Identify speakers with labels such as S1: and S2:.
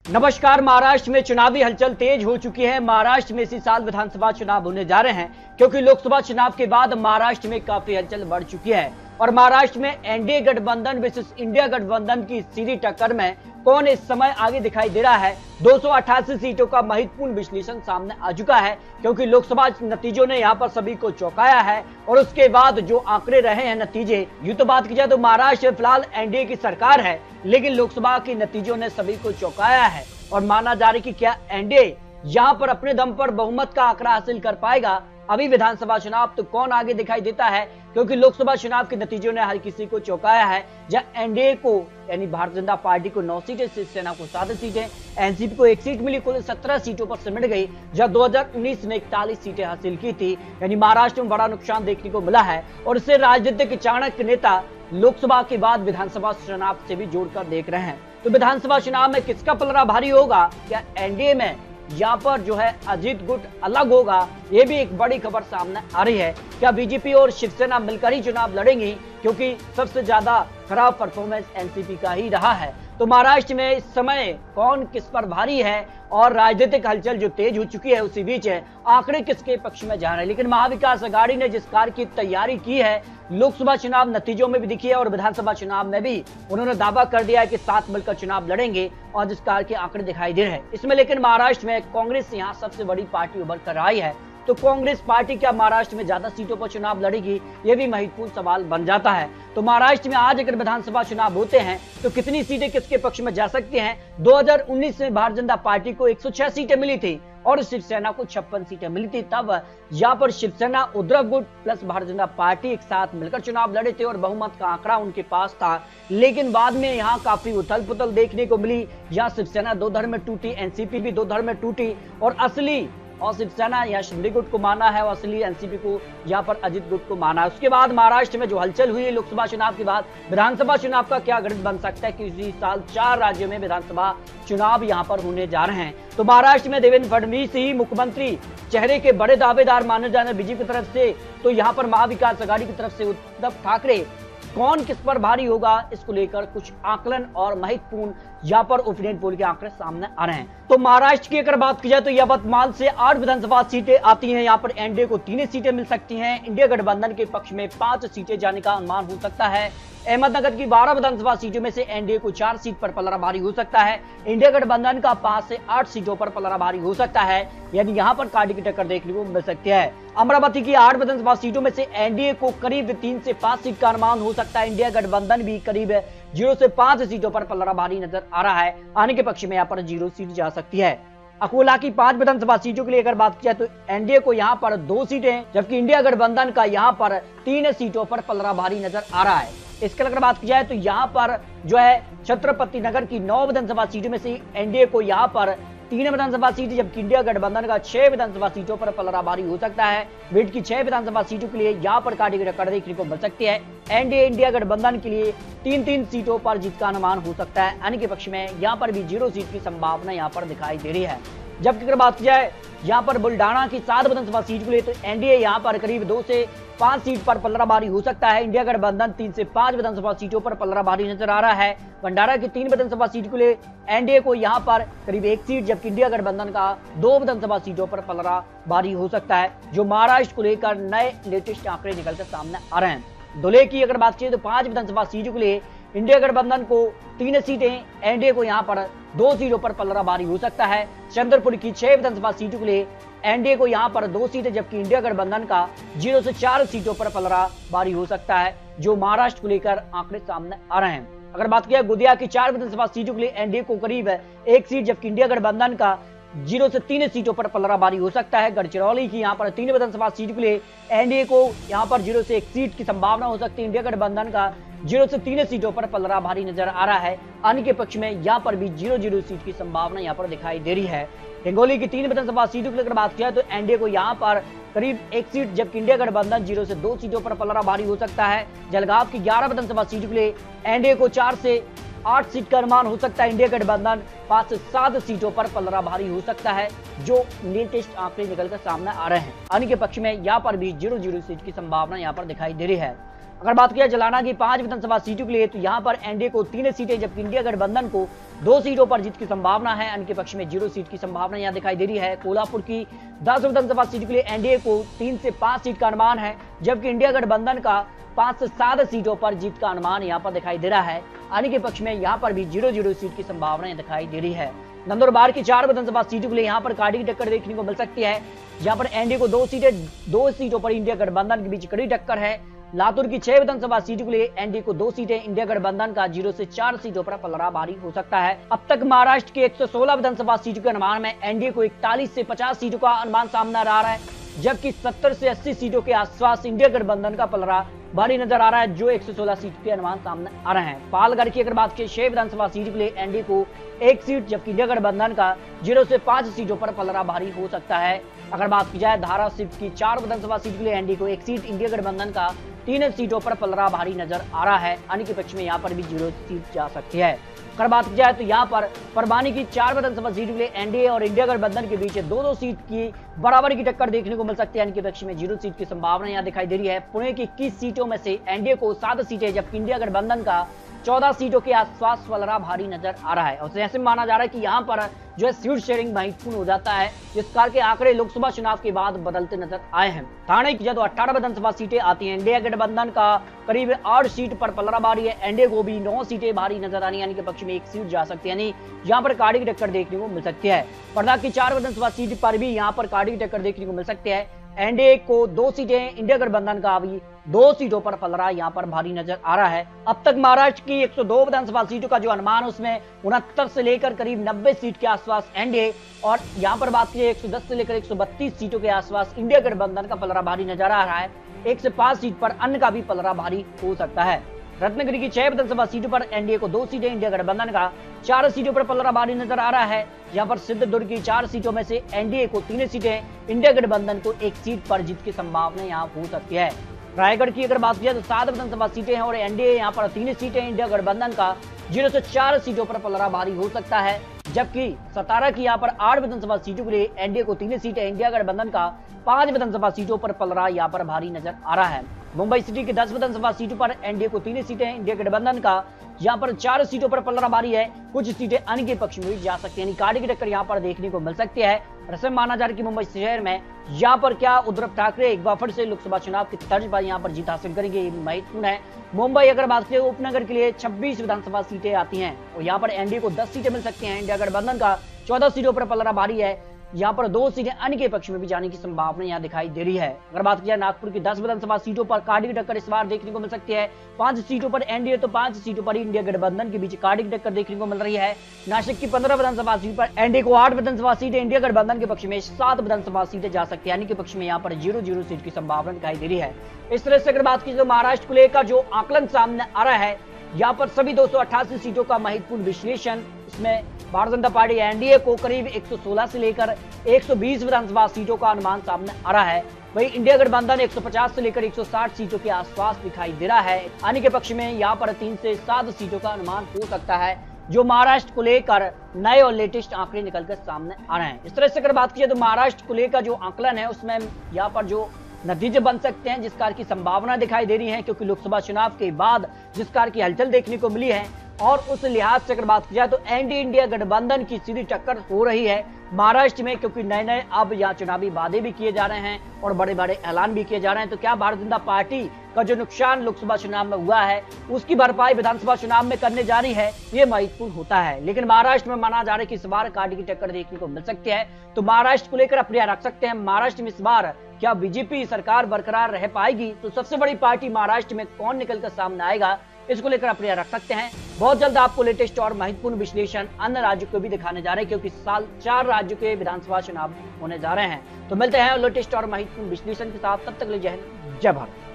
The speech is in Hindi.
S1: नमस्कार। महाराष्ट्र में चुनावी हलचल तेज हो चुकी है। महाराष्ट्र में इसी साल विधानसभा चुनाव होने जा रहे हैं, क्योंकि लोकसभा चुनाव के बाद महाराष्ट्र में काफी हलचल बढ़ चुकी है और महाराष्ट्र में एनडीए गठबंधन वर्सेस इंडिया गठबंधन की सीधी टक्कर में कौन इस समय आगे दिखाई दे रहा है। 288 सीटों का महत्वपूर्ण विश्लेषण सामने आ चुका है, क्योंकि लोकसभा नतीजों ने यहां पर सभी को चौंकाया है और उसके बाद जो आंकड़े रहे हैं नतीजे, यूं तो बात की जाए तो महाराष्ट्र में फिलहाल एनडीए की सरकार है, लेकिन लोकसभा के नतीजों ने सभी को चौंकाया है और माना जा रहा है कि क्या एनडीए यहां पर अपने दम पर बहुमत का आंकड़ा हासिल कर पाएगा। अभी विधानसभा चुनाव तो कौन आगे दिखाई देता है, क्योंकि लोकसभा चुनाव के नतीजों ने हर किसी को चौंकाया है। जहां एनडीए को यानी भारतीय जनता पार्टी को 9 सीटें, शिवसेना को 7 सीटें, एनसीपी को 1 सीट मिली, कुल 17 सीटों पर सिमट गई। जब 2019 ने 41 सीटें हासिल की थी, यानी महाराष्ट्र में बड़ा नुकसान देखने को मिला है और इससे राजनीतिक चाणक्य नेता लोकसभा के बाद विधानसभा चुनाव से भी जोड़कर देख रहे हैं। तो विधानसभा चुनाव में किसका पलड़ा भारी होगा, क्या एनडीए में यहाँ पर जो है अजीत गुट अलग होगा, ये भी एक बड़ी खबर सामने आ रही है। क्या बीजेपी और शिवसेना मिलकर ही चुनाव लड़ेंगी, क्योंकि सबसे ज्यादा खराब परफॉर्मेंस एनसीपी का ही रहा है। तो महाराष्ट्र में इस समय कौन किस पर भारी है और राजनीतिक हलचल जो तेज हो चुकी है, उसी बीच है आंकड़े किसके पक्ष में जा रहे हैं। लेकिन महाविकास आघाड़ी ने जिस कार्य की तैयारी की है, लोकसभा चुनाव नतीजों में भी दिखी है और विधानसभा चुनाव में भी उन्होंने दावा कर दिया है कि साथ मिलकर चुनाव लड़ेंगे और जिस कार्य के आंकड़े दिखाई दे रहे हैं इसमें। लेकिन महाराष्ट्र में कांग्रेस यहाँ सबसे बड़ी पार्टी उभर कर आई है, तो कांग्रेस पार्टी क्या महाराष्ट्र में ज्यादा सीटों पर चुनाव लड़ेगी, ये भी महत्वपूर्ण सवाल बन जाता है। तो महाराष्ट्र में आज अगर विधानसभा चुनाव होते हैं तो कितनी सीटें किसके पक्ष में जा सकती हैं। 2019 में भारतीय जनता पार्टी को 106 सीटें मिली थी और शिवसेना को 56 सीटें मिली थी। तब यहाँ पर शिवसेना, उद्धव गुट प्लस भारतीय जनता पार्टी एक साथ मिलकर चुनाव लड़े थे और बहुमत का आंकड़ा उनके पास था। लेकिन बाद में यहाँ काफी उथल पुथल देखने को मिली। यहाँ शिवसेना 2 धड़ में टूटी, एनसीपी भी 2 धड़ में टूटी और असली और शिवसेना या शिंदे गुट को माना है और असली एनसीपी को यहाँ पर अजित गुट को माना है। उसके बाद महाराष्ट्र में जो हलचल हुई है लोकसभा चुनाव के बाद, विधानसभा चुनाव का क्या गणित बन सकता है कि इसी साल 4 राज्यों में विधानसभा चुनाव यहाँ पर होने जा रहे हैं। तो महाराष्ट्र में देवेंद्र फडणवीस ही मुख्यमंत्री चेहरे के बड़े दावेदार माने जा रहे हैं बीजेपी की तरफ से, तो यहाँ पर महाविकास आघाड़ी की तरफ से उद्धव ठाकरे कौन किस पर भारी होगा, इसको लेकर कुछ आकलन और महत्वपूर्ण यहाँ पर ओपिनियन पोल के आंकड़े सामने आ रहे हैं। तो महाराष्ट्र की अगर बात की जाए तो यवतमाल से 8 विधानसभा सीटें आती हैं। यहाँ पर एनडीए को 3 सीटें मिल सकती हैं। इंडिया गठबंधन के पक्ष में 5 सीटें जाने का अनुमान हो सकता है। अहमदनगर की 12 विधानसभा सीटों में से एनडीए को 4 सीट पर पलड़ा भारी हो सकता है। इंडिया गठबंधन का 5 से 8 सीटों पर पलड़ा भारी हो सकता है, यानी यहाँ पर कांटे की टक्कर देखने को मिल सकती है। अमरावती की 8 विधानसभा सीटों में से एनडीए को करीब 3 से 5 सीट का अनुमान हो सकता है। इंडिया गठबंधन भी करीब 0 से 5 सीटों पर पलड़ा भारी नजर आ रहा है। आने के पक्ष में यहाँ पर 0 सीट जा सकती है। अकोला की 5 विधानसभा सीटों के लिए अगर बात की जाए तो एनडीए को यहाँ पर 2 सीटें, जबकि इंडिया गठबंधन का यहाँ पर 3 सीटों पर पलड़ा भारी नजर आ रहा है। इसके अगर बात की जाए तो यहाँ पर जो है छत्रपति नगर की 9 विधानसभा सीटों में से एनडीए को यहाँ पर 3 विधानसभा सीटें, जबकि इंडिया गठबंधन का 6 विधानसभा सीटों पर पलड़ा भारी हो सकता है। विड की 6 विधानसभा सीटों के लिए यहाँ पर कांटे की टक्कर देखने को मिल सकती है। एनडीए इंडिया गठबंधन के लिए 3-3 सीटों पर जीत का अनुमान हो सकता है। आने के पक्ष में यहाँ पर भी 0 सीट की संभावना यहाँ पर दिखाई दे रही है। जबकि अगर बात की जाए यहाँ पर बुल्डाना की 7 विधानसभा सीट के लिए तो एनडीए यहाँ पर करीब 2 से 5 सीट पर पलड़ा भारी हो सकता है। इंडिया गठबंधन 3 से 5 विधानसभा सीटों पर पलड़ा भारी नजर आ रहा है। भंडारा की 3 विधानसभा सीट के लिए एनडीए को यहाँ पर करीब 1 सीट, जबकि इंडिया गठबंधन का 2 विधानसभा सीटों पर पलड़ा भारी हो सकता है। जो महाराष्ट्र को लेकर नए लेटेस्ट आंकड़े निकलकर सामने आ रहे हैं। धुले की अगर बात की तो 5 विधानसभा सीटों के लिए इंडिया गठबंधन को 3 सीटें, एनडीए को यहाँ पर 2 सीटों पर पलड़ा भारी हो सकता है। चंद्रपुर की 6 विधानसभा सीटों के लिए एनडीए को यहाँ पर 2 सीटें, जबकि इंडिया गठबंधन का 0 से 4 सीटों पर पलड़ा भारी हो सकता है। जो महाराष्ट्र को लेकर आंकड़े सामने आ रहे हैं। अगर बात किया गोदिया की 4 विधानसभा सीटों के लिए एनडीए को करीब 1 सीट, जबकि इंडिया गठबंधन का 0 से 3 सीटों पर पलड़ा भारी हो सकता है। गढ़चिरौली की यहाँ पर 3 विधानसभा सीट के लिए एनडीए को यहाँ पर 0 से 1 सीट की संभावना हो सकती है। इंडिया गठबंधन का 0 से 3 सीटों पर पलड़ा भारी नजर आ रहा है। अन्य के पक्ष में यहाँ पर भी 0-0 सीट की संभावना यहाँ पर दिखाई दे रही है। हिंगोली की 3 विधानसभा सीटों की अगर बात किया तो एनडीए को यहाँ पर करीब 1 सीट, जबकि इंडिया गठबंधन 0 से 2 सीटों पर पलड़ा भारी हो सकता है। जलगांव की 11 विधानसभा सीटों के लिए एनडीए को 4 से 8 सीट का अनुमान हो सकता है। इंडिया गठबंधन 5 से 7 सीटों पर पलड़ा भारी हो सकता है। जो लेटेस्ट आंकड़े निकलकर सामने आ रहे हैं। अन्य के पक्ष में यहाँ पर भी 0-0 सीट की संभावना यहाँ पर दिखाई दे रही है। अगर बात किया जलाना की 5 विधानसभा सीटों के लिए, तो यहाँ पर एनडीए को 3 सीटें जबकि इंडिया गठबंधन को 2 सीटों पर जीत की संभावना है। अन्य के पक्ष में 0 सीट की संभावना यहाँ दिखाई दे रही है। कोल्हापुर की 10 विधानसभा सीटों के लिए एनडीए को 3 से 5 सीट का अनुमान है, जबकि इंडिया गठबंधन का 5 से 7 सीटों पर जीत का अनुमान यहाँ पर दिखाई दे रहा है। अन्य के पक्ष में यहाँ पर भी 0-0 सीट की संभावना दिखाई दे रही है। नंदुरबार की 4 विधानसभा सीटों के लिए यहाँ पर काड़ी की टक्कर देखने को मिल सकती है, जहाँ पर एनडीए को 2 सीटों पर इंडिया गठबंधन के बीच कड़ी टक्कर है। लातूर की 6 विधानसभा सीटों के लिए एनडीए को 2 सीटें, इंडिया गठबंधन का 0 से 4 सीटों पर पलड़ा भारी हो सकता है। अब तक महाराष्ट्र की 116 विधानसभा सीटों के अनुमान में एनडीए को 41 से 50 सीटों का अनुमान सामने आ रहा है, जबकि 70 से 80 सीटों के आसपास इंडिया गठबंधन का पलड़ा भारी नजर आ रहा है, जो 116 सीट के अनुमान सामने आ रहे हैं। पालघर की अगर बात की 6 विधानसभा सीटों के लिए एनडीए को 1 सीट, जबकि इंडिया गठबंधन का 0 से 5 सीटों पर पलड़ा भारी हो सकता है। अगर बात की जाए धाराशिव की 4 विधानसभा सीट के लिए एनडीए को 1 सीट, इंडिया गठबंधन का 3 सीटों पर पलड़ा भारी नजर आ रहा है। अन्य के पक्ष में यहाँ पर भी 0 सीट जा सकती है। अगर बात की जाए तो यहाँ पर परवानी की 4 विधानसभा सीटों के लिए एनडीए और इंडिया गठबंधन के बीच 2-2 सीट की बराबरी की टक्कर देखने को मिल सकती है। इनके पक्ष में 0 सीट की संभावना यहाँ दिखाई दे रही है। पुणे की 21 सीटों में से एनडीए को 7 सीटें, जबकि इंडिया गठबंधन का 14 सीटों के आसपास पलड़ा भारी नजर आ रहा है। और ऐसे माना जा रहा है कि यहाँ पर जो है सीट शेयरिंग महत्वपूर्ण हो जाता है, जिस कार के आंकड़े लोकसभा चुनाव के बाद बदलते नजर आए हैं। थाने की जब 18 विधानसभा सीटें आती हैं, इंडिया गठबंधन का करीब 8 सीट पर पलड़ा भारी है, एनडीए को भी 9 सीटें भारी नजर आनी, यानी कि पक्ष में 1 सीट जा सकती है, यानी यहाँ पर काड़ी की टक्कर देखने को मिल सकती है। वर्धा की 4 विधानसभा सीट पर भी यहाँ पर काड़ी की टक्कर देखने को मिल सकती है। एनडीए को 2 सीटें, इंडिया गठबंधन का भी 2 सीटों पर पलड़ा यहाँ पर भारी नजर आ रहा है। अब तक महाराष्ट्र की 102 विधानसभा सीटों का जो अनुमान, उसमें 69 से लेकर करीब 90 सीट के आसपास एनडीए, और यहाँ पर बात की 110 से लेकर 132 सीटों के आसपास इंडिया गठबंधन का पलड़ा भारी नजर आ रहा है। 1 से 5 सीट पर अन्य का भी पलड़ा भारी हो सकता है। रत्नागिरी की 6 विधानसभा सीटों पर एनडीए को 2 सीटें, इंडिया गठबंधन का 4 सीटों पर पलड़ा भारी नजर आ रहा है। यहाँ पर सिद्धदुर्ग की 4 सीटों में से एनडीए को 3 सीटें, इंडिया गठबंधन को 1 सीट पर जीत की संभावना यहाँ हो सकती है। रायगढ़ की अगर बात की जाए तो 7 विधानसभा सीटें हैं और एनडीए यहाँ पर 3 सीटें, इंडिया गठबंधन का 0 से 4 सीटों पर पलड़ा भारी हो सकता है। जबकि सतारा की यहाँ पर 8 विधानसभा सीटों के लिए एनडीए को 3 सीटें, इंडिया गठबंधन का 5 विधानसभा सीटों पर पलड़ा यहाँ पर भारी नजर आ रहा है। मुंबई सिटी की 10 विधानसभा सीटों पर एनडीए को 3 सीटें, इंडिया गठबंधन का यहाँ पर 4 सीटों पर पलड़ा भारी है। कुछ सीटें अन्य के पक्ष में भी जा सकती है, यानी काड़ी की टक्कर यहाँ पर देखने को मिल सकती है। ऐसे माना जा रहा है कि मुंबई शहर में यहाँ पर क्या उद्धव ठाकरे एक बार फिर से लोकसभा चुनाव की तर्ज पर यहाँ पर जीत हासिल करेंगे, ये महत्वपूर्ण है। मुंबई अगर बात करें उपनगर के लिए 26 विधानसभा सीटें आती हैं और यहाँ पर एनडीए को 10 सीटें मिल सकती हैं, इंडिया गठबंधन का 14 सीटों पर पलड़ा भारी है। यहाँ पर 2 सीटें अन्य के पक्ष में भी जाने की संभावना यहाँ दिखाई दे रही है। अगर बात की जाए नागपुर की 10 विधानसभा सीटों पर काड़ी की टक्कर इस बार देखने को मिल सकती है। 5 सीटों पर एनडीए तो 5 सीटों पर इंडिया गठबंधन के बीच काड़ी की टक्कर देखने को मिल रही है। नासिक की 15 विधानसभा सीट पर एनडीए को 8 विधानसभा सीटें, इंडिया गठबंधन के पक्ष में 7 विधानसभा सीटें जा सकती है, यानी कि पक्ष में यहाँ पर 0-0 सीट की संभावना दिखाई दे रही है। इस तरह से अगर बात की तो महाराष्ट्र को लेकर जो आकलन सामने आ रहा है, यहाँ पर सभी 288 सीटों का महत्वपूर्ण विश्लेषण, इसमें भारतीय जनता पार्टी एनडीए को करीब 116 से लेकर 120 विधानसभा सीटों का अनुमान सामने आ रहा है। वहीं इंडिया गठबंधन 150 से लेकर 160 सीटों के आसपास दिखाई दे रहा है। अन्य के पक्ष में यहाँ पर 3 से 7 सीटों का अनुमान हो सकता है, जो महाराष्ट्र को लेकर नए और लेटेस्ट आंकड़े निकलकर सामने आ रहे हैं। इस तरह से अगर बात की तो महाराष्ट्र को लेकर जो आकलन है, उसमें यहाँ पर जो नतीजे बन सकते हैं, जिस कार की संभावना दिखाई दे रही है, क्योंकि लोकसभा चुनाव के बाद जिस कार की हलचल देखने को मिली है, और उस लिहाज से अगर बात की जाए तो एनडीए इंडिया गठबंधन की सीधी टक्कर हो रही है महाराष्ट्र में, क्योंकि नए नए अब यहाँ चुनावी वादे भी किए जा रहे हैं और बड़े बड़े ऐलान भी किए जा रहे हैं। तो क्या भारतीय जनता पार्टी का जो नुकसान लोकसभा चुनाव में हुआ है, उसकी भरपाई विधानसभा चुनाव में करने जा रही है, ये महत्वपूर्ण होता है। लेकिन महाराष्ट्र में माना जा रहा है कि इस बार काटी की टक्कर देखने को मिल सकती है, तो महाराष्ट्र को लेकर अप्रैया रख सकते हैं। महाराष्ट्र में इस बार क्या बीजेपी सरकार बरकरार रह पाएगी, तो सबसे बड़ी पार्टी महाराष्ट्र में कौन निकलकर सामने आएगा, इसको लेकर अप्रैया रख सकते हैं। बहुत जल्द आपको लेटेस्ट और महत्वपूर्ण विश्लेषण अन्य राज्यों को भी दिखाने जा रहे हैं, क्योंकि साल 4 राज्यों के विधानसभा चुनाव होने जा रहे हैं। तो मिलते हैं लेटेस्ट और महत्वपूर्ण विश्लेषण के साथ, तब तक ले जय हिंद, जय भारत।